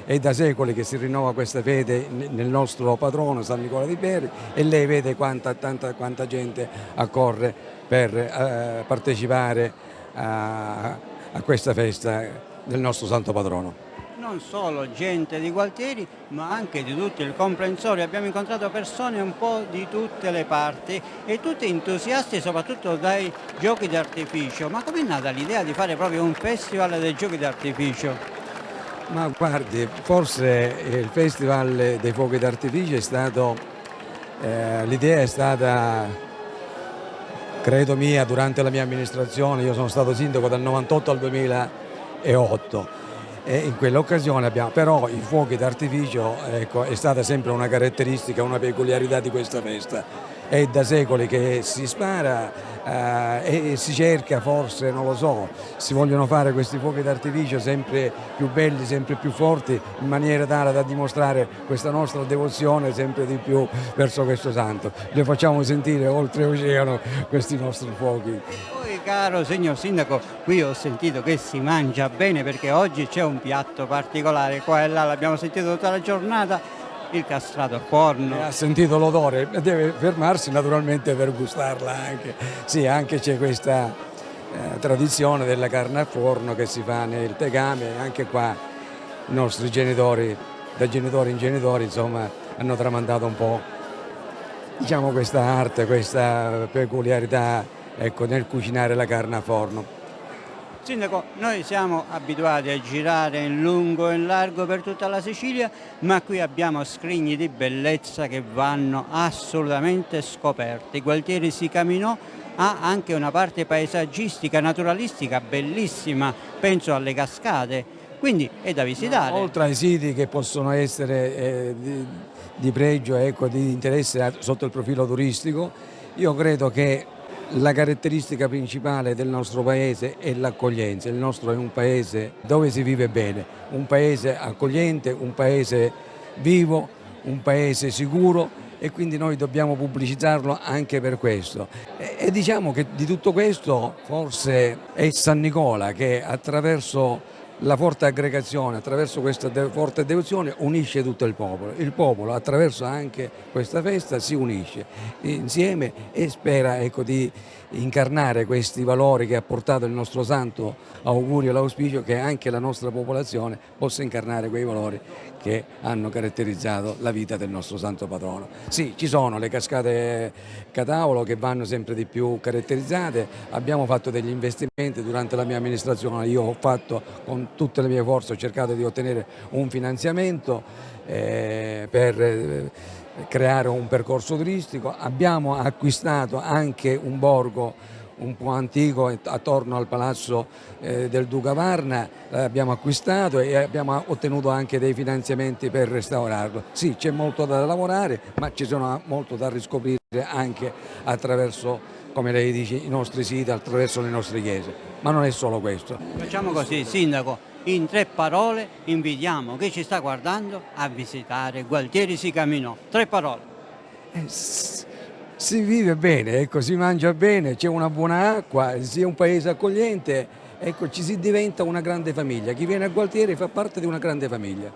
è da secoli che si rinnova questa fede nel nostro patrono San Nicola di Bari e lei vede quanta gente accorre per partecipare a questa festa del nostro santo patrono. Non solo gente di Gualtieri, ma anche di tutto il comprensorio. Abbiamo incontrato persone un po' di tutte le parti e tutti entusiasti soprattutto dai giochi d'artificio. Ma com'è nata l'idea di fare proprio un festival dei giochi d'artificio? Ma guardi, forse il Festival dei Fuochi d'Artificio è stato, l'idea è stata, credo mia, durante la mia amministrazione. Io sono stato sindaco dal 98 al 2008 e in quell'occasione però i fuochi d'artificio, ecco, è stata sempre una caratteristica, una peculiarità di questa festa. È da secoli che si spara e si cerca, forse, non lo so, si vogliono fare questi fuochi d'artificio sempre più belli, sempre più forti, in maniera tale da dimostrare questa nostra devozione sempre di più verso questo santo. Li facciamo sentire oltreoceano questi nostri fuochi. Poi, caro signor Sindaco, qui ho sentito che si mangia bene perché oggi c'è un piatto particolare, qua e là l'abbiamo sentito tutta la giornata, il castrato al forno. Ha sentito l'odore, deve fermarsi naturalmente per gustarla anche. Sì, anche c'è questa tradizione della carne al forno che si fa nel tegame, anche qua i nostri genitori, da genitori in genitori, insomma, hanno tramandato un po', diciamo, questa arte, questa peculiarità, ecco, nel cucinare la carne a forno. Sindaco, noi siamo abituati a girare in lungo e in largo per tutta la Sicilia, ma qui abbiamo scrigni di bellezza che vanno assolutamente scoperti. Gualtieri si camminò, ha anche una parte paesaggistica, naturalistica bellissima, penso alle cascate, quindi è da visitare. Oltre ai siti che possono essere di pregio, ecco, di interesse sotto il profilo turistico, io credo che la caratteristica principale del nostro paese è l'accoglienza. Il nostro è un paese dove si vive bene, un paese accogliente, un paese vivo, un paese sicuro e quindi noi dobbiamo pubblicizzarlo anche per questo. E diciamo che di tutto questo forse è San Nicola che attraverso la forte aggregazione, attraverso questa forte devozione unisce tutto il popolo. Il popolo attraverso anche questa festa si unisce insieme e spera, ecco, di incarnare questi valori che ha portato il nostro santo. Augurio e l'auspicio che anche la nostra popolazione possa incarnare quei valori che hanno caratterizzato la vita del nostro santo patrono. Sì, ci sono le cascate Catavolo che vanno sempre di più caratterizzate, abbiamo fatto degli investimenti durante la mia amministrazione, io ho fatto con tutte le mie forze, ho cercato di ottenere un finanziamento per creare un percorso turistico, abbiamo acquistato anche un borgo un po' antico attorno al palazzo del Duca Varna, l'abbiamo acquistato e abbiamo ottenuto anche dei finanziamenti per restaurarlo. Sì, c'è molto da lavorare, ma ci sono molto da riscoprire anche attraverso, come lei dice, i nostri siti, attraverso le nostre chiese. Ma non è solo questo. Facciamo così, Sindaco, in 3 parole invitiamo chi ci sta guardando a visitare Gualtieri si camminò. 3 parole. Si vive bene, ecco, si mangia bene, c'è una buona acqua, si è un paese accogliente, ecco, ci si diventa una grande famiglia. Chi viene a Gualtieri fa parte di una grande famiglia.